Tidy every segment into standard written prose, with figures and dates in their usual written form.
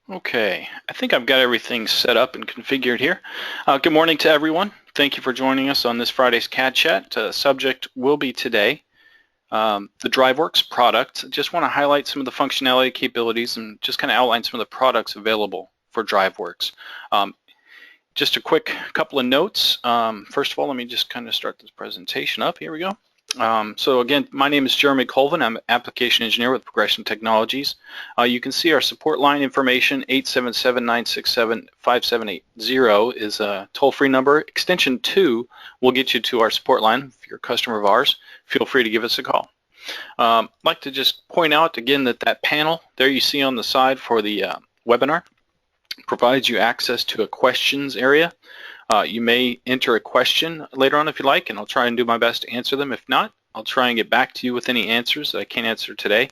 Okay, I think I've got everything set up and configured here. Good morning to everyone. Thank you for joining us on this Friday's CAD Chat. Subject will be today the DriveWorks product. Just want to highlight some of the functionality capabilities and just kind of outline some of the products available for DriveWorks. Just a quick couple of notes. First of all, let me just kind of start this presentation up. Here we go. So again, my name is Jeremy Colvin. I'm an application engineer with Progression Technologies. You can see our support line information, 877-967-5780 is a toll-free number. Extension 2 will get you to our support line. If you're a customer of ours, feel free to give us a call. I'd like to just point out again that panel there you see on the side for the webinar provides you access to a questions area. You may enter a question later on if you like, and I'll try and do my best to answer them. If not, I'll try and get back to you with any answers that I can't answer today.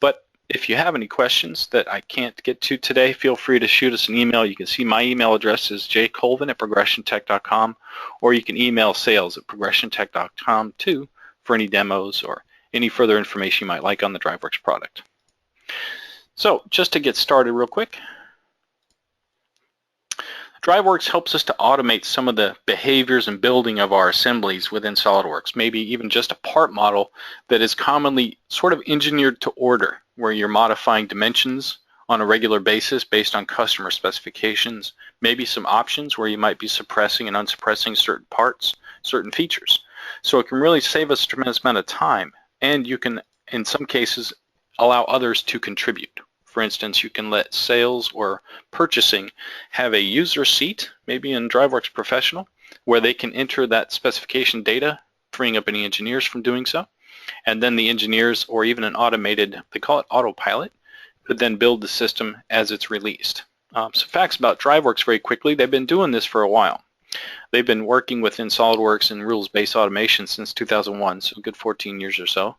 But if you have any questions that I can't get to today, feel free to shoot us an email. You can see my email address is jcolvin@progressiontech.com, or you can email sales@progressiontech.com too for any demos or any further information you might like on the DriveWorks product. So just to get started real quick, DriveWorks helps us to automate some of the behaviors and building of our assemblies within SolidWorks, maybe even just a part model that is commonly sort of engineered to order, where you're modifying dimensions on a regular basis based on customer specifications, maybe some options where you might be suppressing and unsuppressing certain parts, certain features. So it can really save us a tremendous amount of time, and you can, in some cases, allow others to contribute. For instance, you can let sales or purchasing have a user seat, maybe in DriveWorks Professional, where they can enter that specification data, freeing up any engineers from doing so. And then the engineers, or even an automated, they call it autopilot, could then build the system as it's released. Some facts about DriveWorks very quickly. They've been doing this for a while. They've been working within SolidWorks and rules-based automation since 2001, so a good 14 years or so.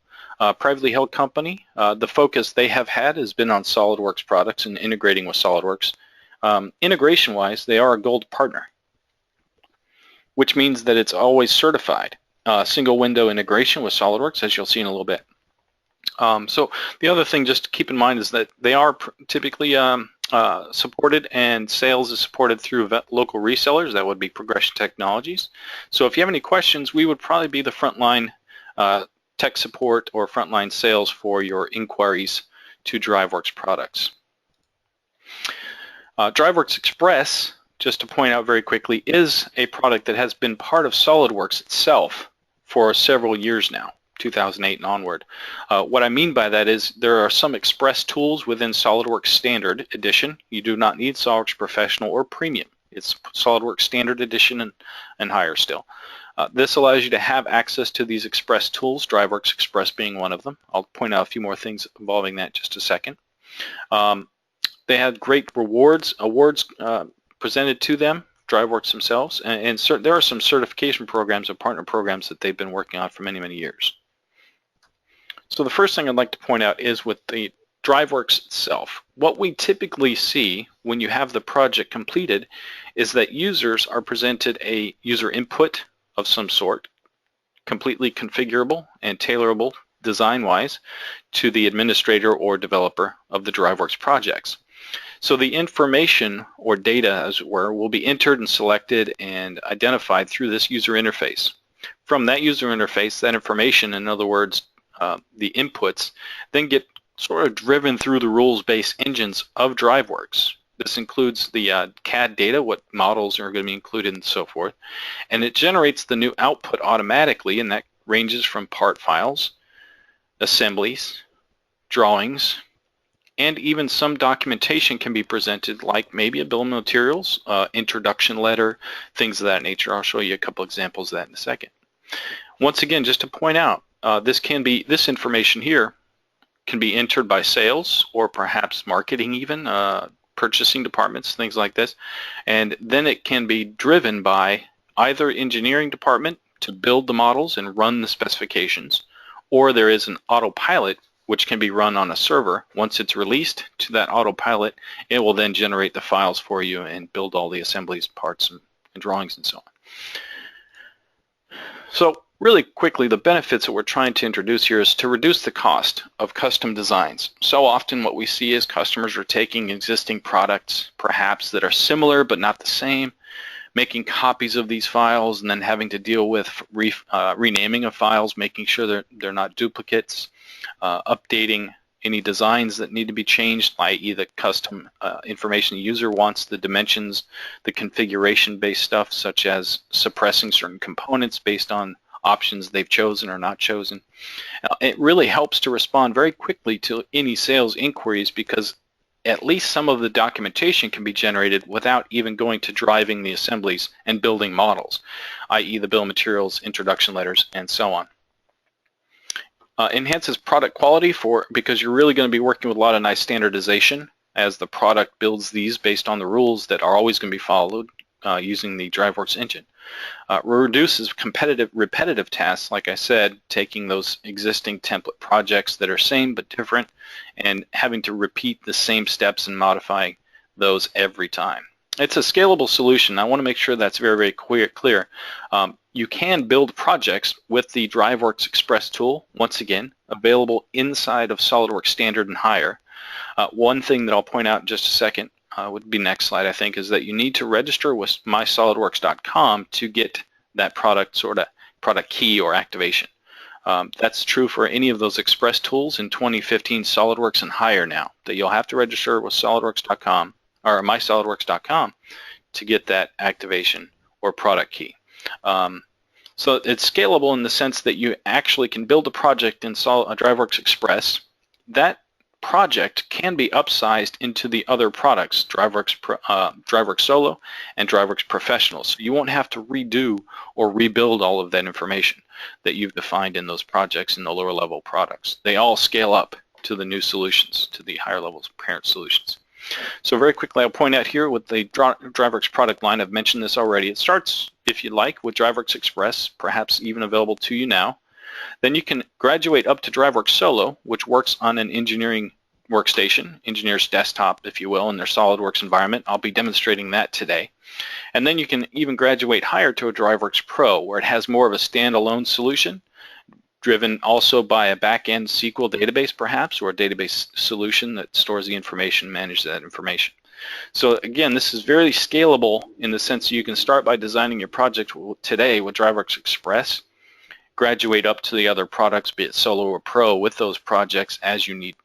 Privately held company. The focus they have had has been on SolidWorks products and integrating with SolidWorks. Integration-wise, they are a gold partner, which means that it's always certified. Single window integration with SolidWorks, as you'll see in a little bit. So the other thing just to keep in mind is that they are typically supported, and sales is supported through local resellers. That would be Progression Technologies. So if you have any questions, we would probably be the frontline tech support or frontline sales for your inquiries to DriveWorks products. DriveWorks Express, just to point out very quickly, is a product that has been part of SolidWorks itself for several years now, 2008 and onward. What I mean by that is there are some Express tools within SolidWorks Standard Edition. You do not need SolidWorks Professional or Premium. It's SolidWorks Standard Edition and higher still. This allows you to have access to these Express tools, DriveWorks Express being one of them. I'll point out a few more things involving that in just a second. They had great awards presented to them, DriveWorks themselves, and there are some certification programs and partner programs that they've been working on for many, many years. So the first thing I'd like to point out is with the DriveWorks itself. What we typically see when you have the project completed is that users are presented a user input of some sort, completely configurable and tailorable design-wise to the administrator or developer of the DriveWorks projects. So the information or data, as it were, will be entered and selected and identified through this user interface. From that user interface, that information, in other words, the inputs, then get sort of driven through the rules-based engines of DriveWorks. This includes the CAD data, what models are going to be included and so forth. And it generates the new output automatically, and that ranges from part files, assemblies, drawings, and even some documentation can be presented, like maybe a bill of materials, introduction letter, things of that nature. I'll show you a couple examples of that in a second. Once again, just to point out, this information here can be entered by sales or perhaps marketing even, purchasing departments, things like this, and then it can be driven by either engineering department to build the models and run the specifications, or there is an autopilot which can be run on a server. Once it's released to that autopilot, it will then generate the files for you and build all the assemblies, parts, and drawings and so on. So Really quickly, the benefits that we're trying to introduce here is to reduce the cost of custom designs. So often what we see is customers are taking existing products, perhaps that are similar but not the same, making copies of these files and then having to deal with renaming of files, making sure they're not duplicates, updating any designs that need to be changed, i.e. the custom information the user wants, the dimensions, the configuration-based stuff, such as suppressing certain components based on options they've chosen or not chosen. It really helps to respond very quickly to any sales inquiries because at least some of the documentation can be generated without even going to driving the assemblies and building models, i.e. the bill of materials, introduction letters, and so on. Enhances product quality because you're really going to be working with a lot of nice standardization as the product builds these based on the rules that are always going to be followed using the DriveWorks engine. Reduces repetitive tasks, like I said, taking those existing template projects that are same but different and having to repeat the same steps and modify those every time. It's a scalable solution. I want to make sure that's very, very clear. You can build projects with the DriveWorks Express tool, once again, available inside of SolidWorks Standard and higher. One thing that I'll point out in just a second, would be next slide, I think, is that you need to register with mysolidworks.com to get that product key or activation. That's true for any of those Express tools in 2015 SolidWorks and higher now, that you'll have to register with solidworks.com or mysolidworks.com to get that activation or product key. So it's scalable in the sense that you actually can build a project in DriveWorks Express. That project can be upsized into the other products, DriveWorks Solo and DriveWorks Professional. So you won't have to redo or rebuild all of that information that you've defined in those projects in the lower level products. They all scale up to the new solutions, to the higher levels parent solutions. So very quickly, I'll point out here with the DriveWorks product line, I've mentioned this already. It starts, if you like, with DriveWorks Express, perhaps even available to you now. Then you can graduate up to DriveWorks Solo, which works on an engineering workstation, engineer's desktop, if you will, in their SolidWorks environment. I'll be demonstrating that today. And then you can even graduate higher to a DriveWorks Pro, where it has more of a standalone solution, driven also by a back-end SQL database perhaps, or a database solution that stores the information, manages that information. So again, this is very scalable in the sense that you can start by designing your project today with DriveWorks Express, graduate up to the other products, be it Solo or Pro, with those projects as you need.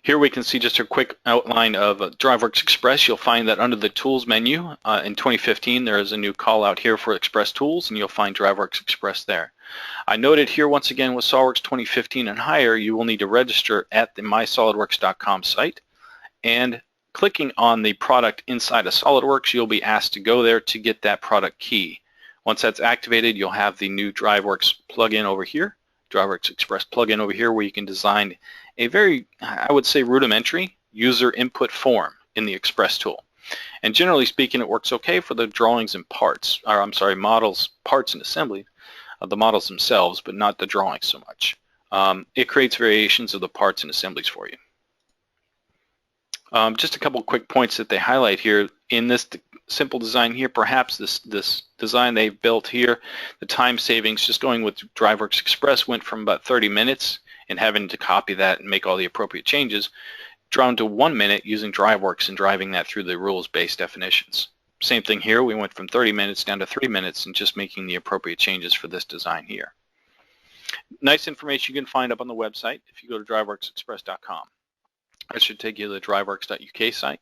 Here we can see just a quick outline of DriveWorks Express. You'll find that under the Tools menu in 2015 there is a new call out here for Express Tools, and you'll find DriveWorks Express there. I noted here once again with SolidWorks 2015 and higher, you will need to register at the mysolidworks.com site, and clicking on the product inside of SolidWorks, you'll be asked to go there to get that product key. Once that's activated, you'll have the new DriveWorks plugin over here, DriveWorks Express plugin over here, where you can design a very, I would say, rudimentary user input form in the Express tool. And generally speaking, it works okay for the drawings and parts, or I'm sorry, models, parts and assembly of the models themselves, but not the drawings so much. It creates variations of the parts and assemblies for you. Just a couple quick points that they highlight here. In this simple design here, perhaps this design they've built here, the time savings just going with DriveWorks Express went from about 30 minutes and having to copy that and make all the appropriate changes, down to 1 minute using DriveWorks and driving that through the rules-based definitions. Same thing here, we went from 30 minutes down to 3 minutes and just making the appropriate changes for this design here. Nice information you can find up on the website if you go to driveworksexpress.com. That should take you to the driveworks.uk site.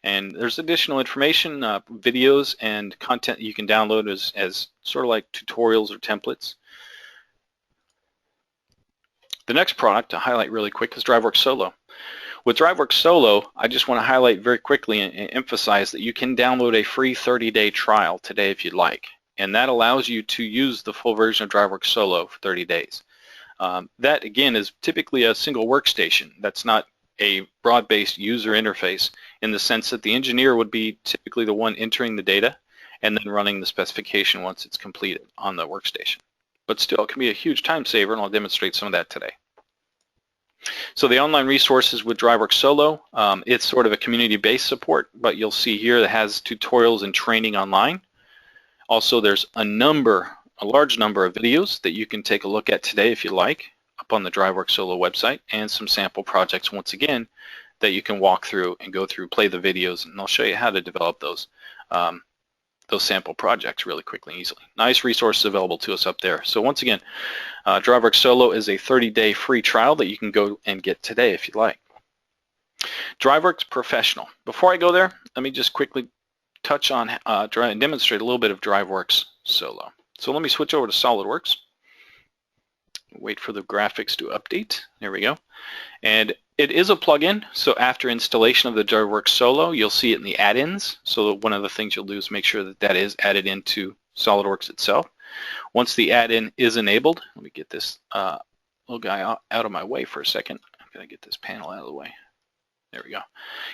And there's additional information, videos and content you can download as sort of like tutorials or templates. The next product to highlight really quick is DriveWorks Solo. With DriveWorks Solo, I just want to highlight very quickly and emphasize that you can download a free 30-day trial today if you'd like. And that allows you to use the full version of DriveWorks Solo for 30 days. That, again, is typically a single workstation. That's not a broad-based user interface in the sense that the engineer would be typically the one entering the data and then running the specification once it's completed on the workstation. But still, it can be a huge time saver, and I'll demonstrate some of that today. So the online resources with DriveWorks Solo, it's sort of a community-based support, but you'll see here that has tutorials and training online. Also, there's a large number of videos that you can take a look at today if you like up on the DriveWorks Solo website, and some sample projects once again that you can walk through and go through, play the videos, and I'll show you how to develop those sample projects really quickly and easily. Nice resources available to us up there. So once again, DriveWorks Solo is a 30-day free trial that you can go and get today if you like. DriveWorks Professional. Before I go there, let me just quickly touch on and demonstrate a little bit of DriveWorks Solo. So let me switch over to SolidWorks. Wait for the graphics to update. There we go. And it is a plugin, so after installation of the DriveWorks Solo, you'll see it in the add-ins. So one of the things you'll do is make sure that that is added into SolidWorks itself. Once the add-in is enabled, let me get this little guy out of my way for a second. I'm going to get this panel out of the way. There we go.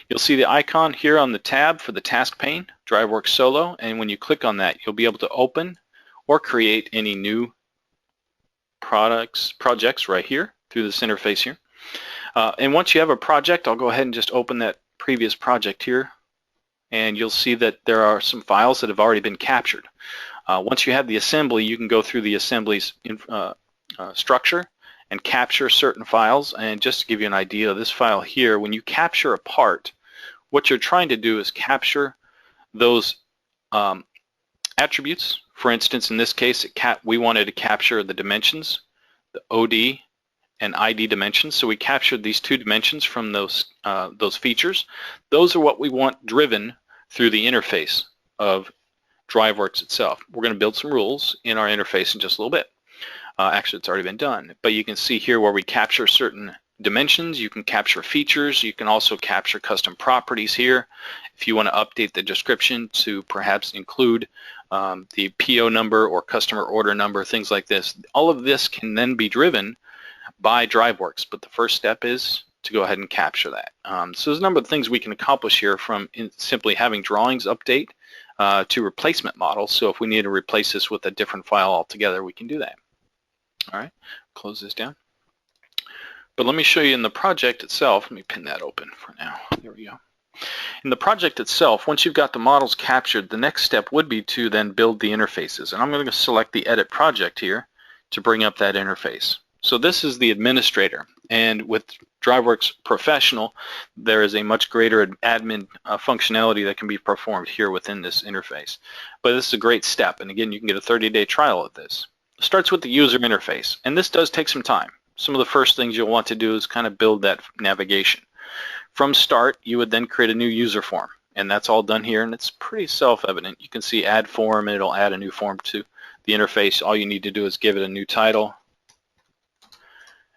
You'll see the icon here on the tab for the task pane, DriveWorks Solo, and when you click on that, you'll be able to open or create any new projects right here through this interface here. And once you have a project, I'll go ahead and just open that previous project here, and you'll see that there are some files that have already been captured. Once you have the assembly, you can go through the assembly's structure and capture certain files. And just to give you an idea of this file here, when you capture a part, what you're trying to do is capture those attributes. For instance, in this case, we wanted to capture the dimensions, the OD and ID dimensions. So we captured these two dimensions from those features. Those are what we want driven through the interface of DriveWorks itself. We're going to build some rules in our interface in just a little bit. Actually, it's already been done. But you can see here where we capture certain dimensions. You can capture features. You can also capture custom properties here. If you want to update the description to perhaps include the PO number or customer order number, things like this. All of this can then be driven by DriveWorks, but the first step is to go ahead and capture that. So there's a number of things we can accomplish here, from simply having drawings update to replacement models. So if we need to replace this with a different file altogether, we can do that. All right, close this down. But let me show you in the project itself. Let me pin that open for now. There we go. In the project itself, once you've got the models captured, the next step would be to then build the interfaces. And I'm going to select the Edit Project here to bring up that interface. So this is the administrator. And with DriveWorks Professional, there is a much greater admin functionality that can be performed here within this interface. But this is a great step. And again, you can get a 30-day trial of this. It starts with the user interface. And this does take some time. Some of the first things you'll want to do is kind of build that navigation. From start, you would then create a new user form, and that's all done here, and it's pretty self-evident. You can see add form, and it'll add a new form to the interface. All you need to do is give it a new title,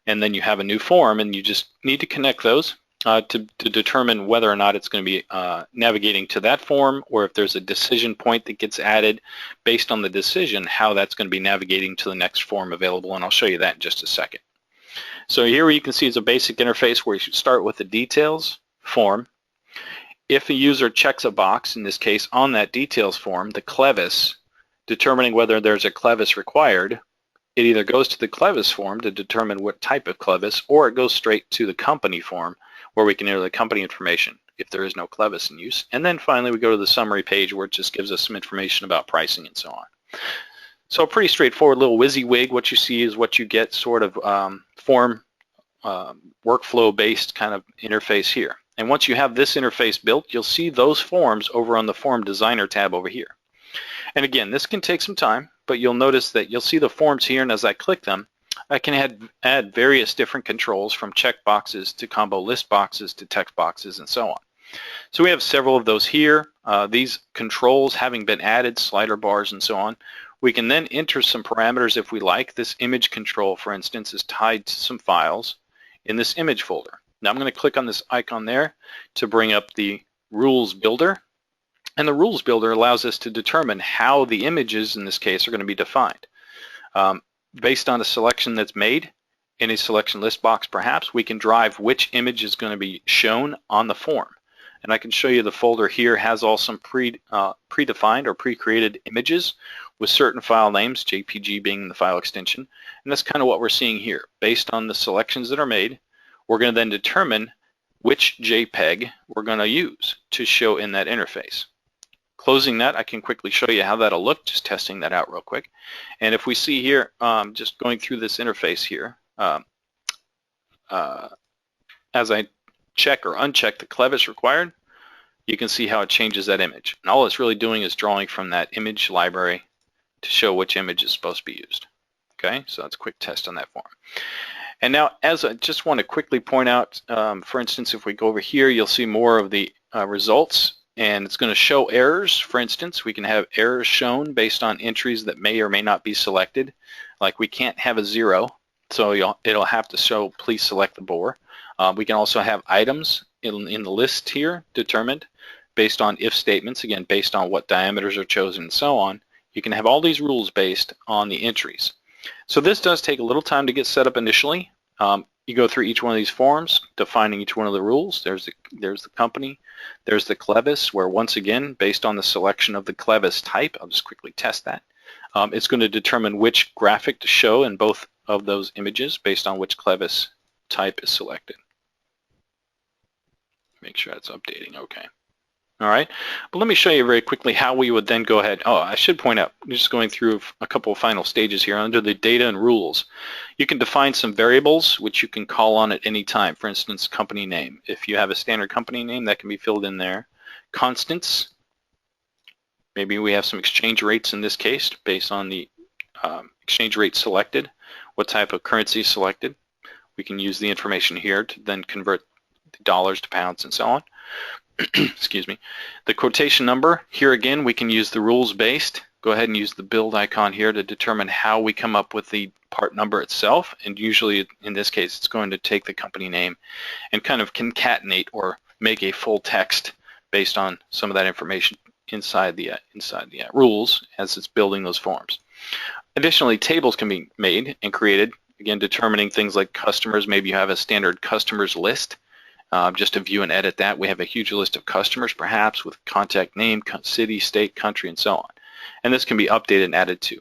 and then you have a new form, and you just need to connect those to determine whether or not it's going to be navigating to that form, or if there's a decision point that gets added based on the decision, how that's going to be navigating to the next form available, and I'll show you that in just a second. So here you can see it's a basic interface where you should start with the details form. If a user checks a box, in this case on that details form, the clevis, determining whether there's a clevis required, it either goes to the clevis form to determine what type of clevis, or it goes straight to the company form where we can enter the company information if there is no clevis in use. And then finally we go to the summary page where it just gives us some information about pricing and so on. So a pretty straightforward little WYSIWYG. What you see is what you get, sort of form workflow-based kind of interface here. And once you have this interface built, you'll see those forms over on the Form Designer tab over here. And again, this can take some time, but you'll notice that you'll see the forms here, and as I click them, I can add various different controls, from check boxes to combo list boxes to text boxes and so on. So we have several of those here. These controls having been added, slider bars and so on, we can then enter some parameters if we like. This image control, for instance, is tied to some files in this image folder. Now I'm going to click on this icon there to bring up the rules builder. And the rules builder allows us to determine how the images in this case are going to be defined. Based on a selection that's made in a selection list box, perhaps, we can drive which image is going to be shown on the form. And I can show you the folder here has all some predefined or pre-created images with certain file names, JPG being the file extension. And that's kind of what we're seeing here. Based on the selections that are made, we're going to then determine which JPEG we're going to use to show in that interface. Closing that, I can quickly show you how that'll look, just testing that out real quick. And if we see here, just going through this interface here, as I check or uncheck the clevis required, you can see how it changes that image. And all it's really doing is drawing from that image library to show which image is supposed to be used. Okay, so that's a quick test on that form. And now, as I just want to quickly point out, for instance, if we go over here, you'll see more of the results, and it's going to show errors. For instance, we can have errors shown based on entries that may or may not be selected. Like we can't have a 0, so it'll have to show please select the bore. We can also have items in the list here determined based on if statements, again, based on what diameters are chosen and so on. You can have all these rules based on the entries. So this does take a little time to get set up initially. You go through each one of these forms, defining each one of the rules. There's the company, there's the clevis, where once again, based on the selection of the clevis type, I'll just quickly test that, it's going to determine which graphic to show in both of those images based on which clevis type is selected. Make sure that's updating, okay. All right, but let me show you very quickly how we would then go ahead. Oh, I should point out, just going through a couple of final stages here. Under the data and rules, you can define some variables which you can call on at any time. For instance, company name. If you have a standard company name, that can be filled in there. Constants. Maybe we have some exchange rates in this case based on the exchange rate selected, what type of currency selected. We can use the information here to then convert the dollars to pounds and so on. Excuse me. The quotation number, here again we can use the rules based. Go ahead and use the build icon here to determine how we come up with the part number itself, and usually in this case it's going to take the company name and kind of concatenate or make a full text based on some of that information inside the rules as it's building those forms. Additionally, tables can be made and created, again determining things like customers. Maybe you have a standard customers list. Just to view and edit that, we have a huge list of customers, perhaps with contact name, city, state, country, and so on. And this can be updated and added to.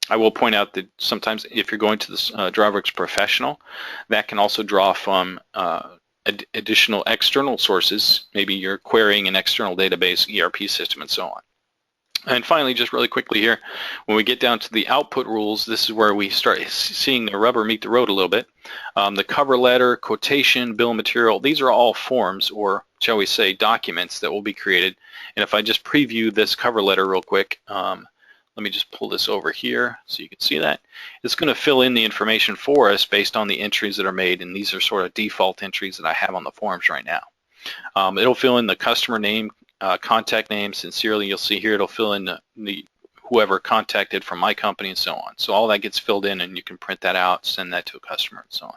I will point out that sometimes if you're going to this DriveWorks Professional, that can also draw from additional external sources. Maybe you're querying an external database, ERP system, and so on. And finally, just really quickly here, when we get down to the output rules, this is where we start seeing the rubber meet the road a little bit. The cover letter, quotation, bill of material, these are all forms, or shall we say documents, that will be created. And if I just preview this cover letter real quick, let me just pull this over here so you can see that. It's going to fill in the information for us based on the entries that are made, and these are sort of default entries that I have on the forms right now. It'll fill in the customer name, contact name. Sincerely, you'll see here it'll fill in the whoever contacted from my company and so on. So all that gets filled in, and you can print that out, send that to a customer, and so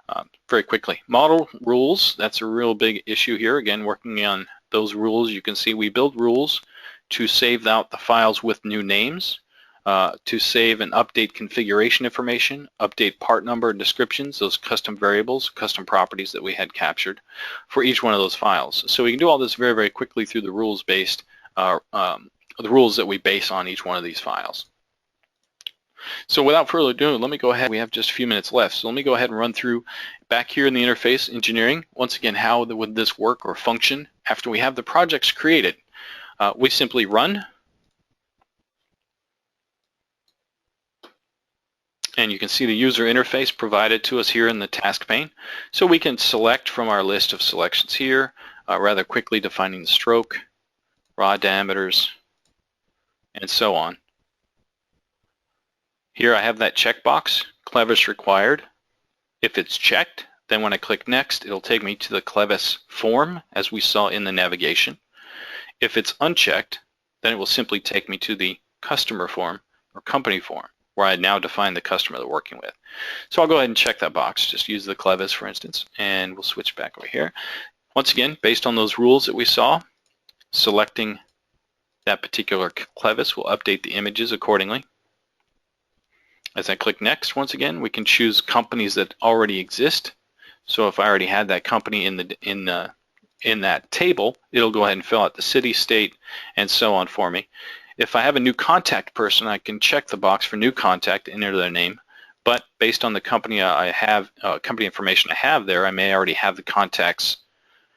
on. Very quickly, model rules, that's a real big issue here. Again, working on those rules, you can see we build rules to save out the files with new names, to save and update configuration information, update part number and descriptions, those custom variables, custom properties that we had captured for each one of those files. So we can do all this very, very quickly through the rules-based, the rules that we base on each one of these files. So without further ado, let me go ahead. We have just a few minutes left, so let me go ahead and run through back here in the interface engineering. Once again, how would this work or function after we have the projects created? We simply run, and you can see the user interface provided to us here in the task pane. So we can select from our list of selections here, rather quickly defining the stroke, raw diameters, and so on. Here I have that checkbox, clevis required. If it's checked, then when I click next, it'll take me to the clevis form as we saw in the navigation. If it's unchecked, then it will simply take me to the customer form or company form, where I now define the customer that we're working with. So I'll go ahead and check that box. Just use the clevis, for instance, and we'll switch back over here. Once again, based on those rules that we saw, selecting that particular clevis will update the images accordingly. As I click next, once again, we can choose companies that already exist. So if I already had that company in that table, it'll go ahead and fill out the city, state, and so on for me. If I have a new contact person, I can check the box for new contact, enter their name. But based on the company I have, company information I have there, I may already have the contacts,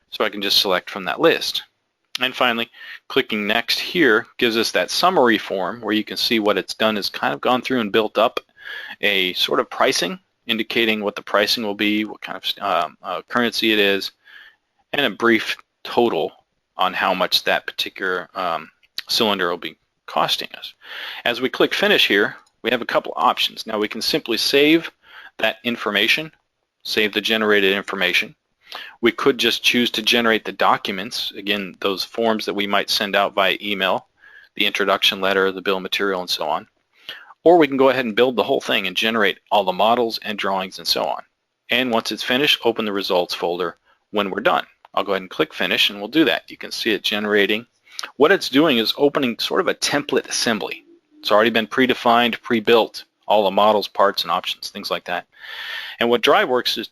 so I can just select from that list. And finally, clicking next here gives us that summary form where you can see what it's done is kind of gone through and built up a sort of pricing, indicating what the pricing will be, what kind of currency it is, and a brief total on how much that particular cylinder will be costing us. As we click finish here, we have a couple options. Now we can simply save that information, save the generated information. We could just choose to generate the documents, again, those forms that we might send out via email, the introduction letter, the bill of material, and so on. Or we can go ahead and build the whole thing and generate all the models and drawings and so on. And once it's finished, open the results folder when we're done. I'll go ahead and click finish and we'll do that. You can see it generating. What it's doing is opening sort of a template assembly. It's already been predefined, pre-built, all the models, parts, and options, things like that. And what DriveWorks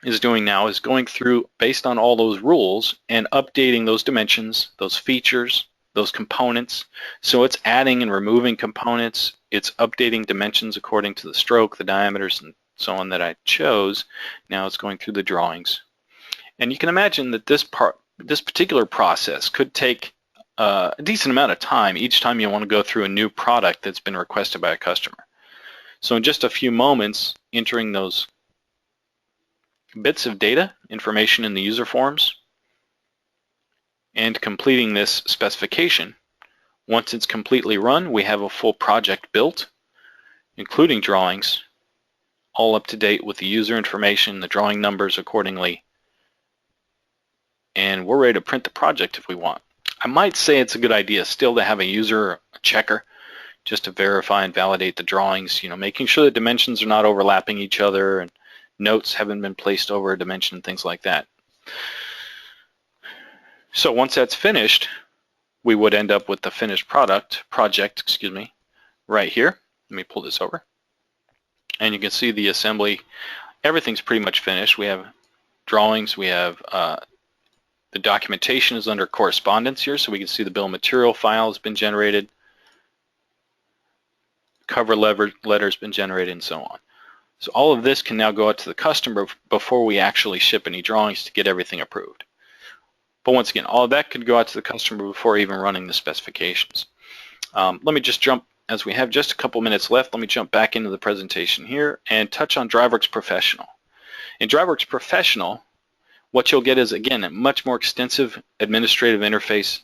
is doing now is going through based on all those rules and updating those dimensions, those features, those components. So it's adding and removing components. It's updating dimensions according to the stroke, the diameters, and so on that I chose. Now it's going through the drawings. And you can imagine that this particular process could take a decent amount of time each time you want to go through a new product that's been requested by a customer. So in just a few moments, entering those bits of data, information in the user forms, and completing this specification. Once it's completely run, we have a full project built, including drawings, all up to date with the user information, the drawing numbers accordingly, and we're ready to print the project if we want. I might say it's a good idea still to have a user checker just to verify and validate the drawings, making sure the dimensions are not overlapping each other and notes haven't been placed over a dimension, things like that. So once that's finished, we would end up with the finished project, right here. Let me pull this over. And you can see the assembly. Everything's pretty much finished. We have drawings. We have the documentation is under correspondence here, so we can see the bill of material file has been generated. Cover letter has been generated, and so on. So all of this can now go out to the customer before we actually ship any drawings to get everything approved. But once again, all of that could go out to the customer before even running the specifications. Let me just jump, as we have just a couple minutes left, let me jump back into the presentation here and touch on DriveWorks Professional. In DriveWorks Professional, what you'll get is, again, a much more extensive administrative interface.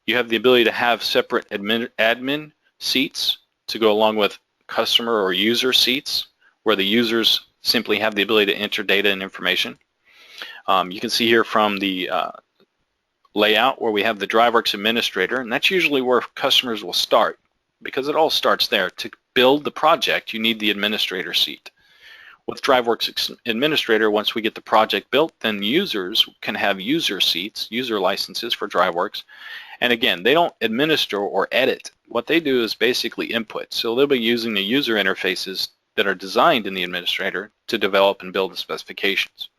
You have the ability to have separate admin seats to go along with customer or user seats, where the users simply have the ability to enter data and information. You can see here from the layout where we have the DriveWorks administrator, and that's usually where customers will start because it all starts there. To build the project, you need the administrator seat. With DriveWorks administrator, once we get the project built, then users can have user seats, user licenses for DriveWorks. And again, they don't administer or edit. What they do is basically input. So they'll be using the user interfaces that are designed in the administrator to develop and build the specifications.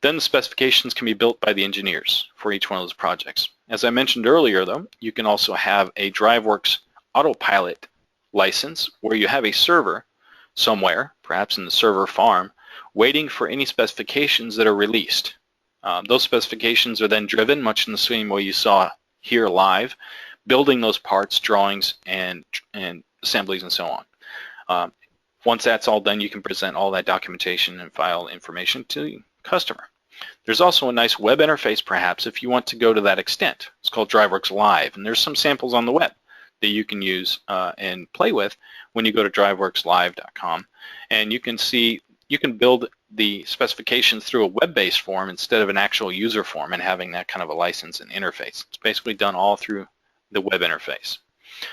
Then the specifications can be built by the engineers for each one of those projects. As I mentioned earlier, though, you can also have a DriveWorks Autopilot license where you have a server somewhere, perhaps in the server farm, waiting for any specifications that are released. Those specifications are then driven, much in the same way you saw here live, building those parts, drawings, and assemblies, and so on. Once that's all done, you can present all that documentation and file information to the customer. There's also a nice web interface, perhaps, if you want to go to that extent. It's called DriveWorks Live, and there's some samples on the web that you can use and play with when you go to DriveWorksLive.com. And you can see, you can build the specifications through a web-based form instead of an actual user form and having that kind of a license and interface. It's basically done all through the web interface.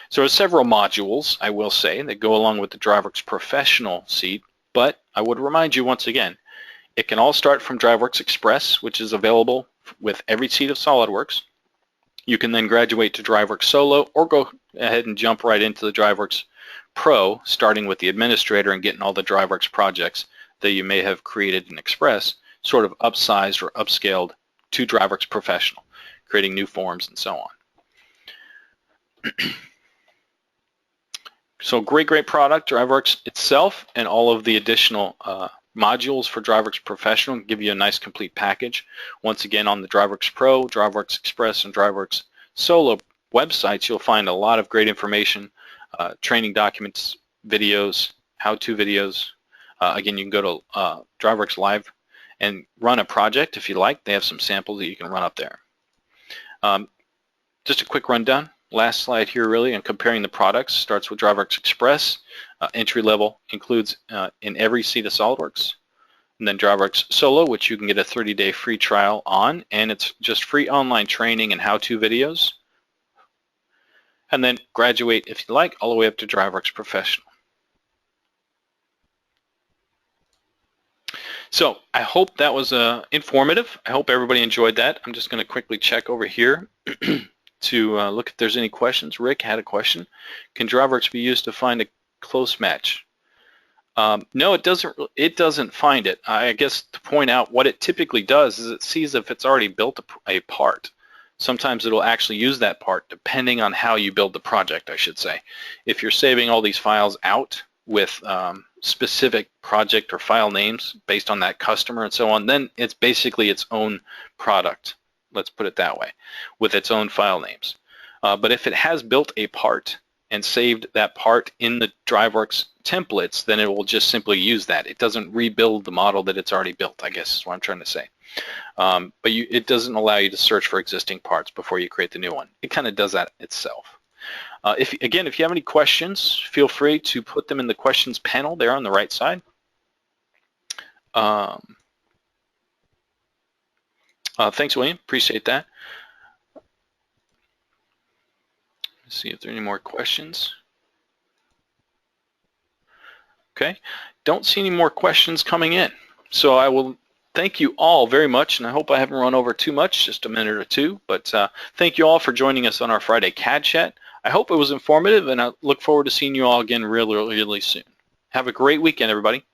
So there's several modules, I will say, that go along with the DriveWorks Professional seat, but I would remind you once again, it can all start from DriveWorks Express, which is available with every seat of SolidWorks. You can then graduate to DriveWorks Solo or go ahead and jump right into the DriveWorks Pro, starting with the administrator and getting all the DriveWorks projects that you may have created in Express, sort of upsized or upscaled to DriveWorks Professional, creating new forms and so on. So great product, DriveWorks itself, and all of the additional modules for DriveWorks Professional and give you a nice complete package. Once again, on the DriveWorks Pro, DriveWorks Express, and DriveWorks Solo websites, you'll find a lot of great information, training documents, videos, how-to videos. Again, you can go to DriveWorks Live and run a project if you like. They have some samples that you can run up there. Just a quick rundown. Last slide here really, and comparing the products. Starts with DriveWorks Express. Entry level includes in every seat of SolidWorks. And then DriveWorks Solo, which you can get a 30-day free trial on, and it's just free online training and how-to videos. And then graduate, if you like, all the way up to DriveWorks Professional. So I hope that was informative. I hope everybody enjoyed that. I'm just going to quickly check over here to look if there's any questions. Rick had a question. Can DriveWorks be used to find a close match? No, it doesn't find it. I guess to point out what it typically does is it sees if it's already built a part. Sometimes it'll actually use that part depending on how you build the project, I should say. If you're saving all these files out with specific project or file names based on that customer and so on, then it's basically its own product. Let's put it that way, with its own file names. But if it has built a part and saved that part in the DriveWorks templates, then it will just simply use that. It doesn't rebuild the model that it's already built, I guess is what I'm trying to say. But it doesn't allow you to search for existing parts before you create the new one. It kind of does that itself. If you have any questions, feel free to put them in the questions panel there on the right side. Thanks, William. Appreciate that. Let's see if there are any more questions. Okay. Don't see any more questions coming in. So I will thank you all very much, and I hope I haven't run over too much, just a minute or two. But thank you all for joining us on our Friday CAD Chat. I hope it was informative, and I look forward to seeing you all again really, really soon. Have a great weekend, everybody.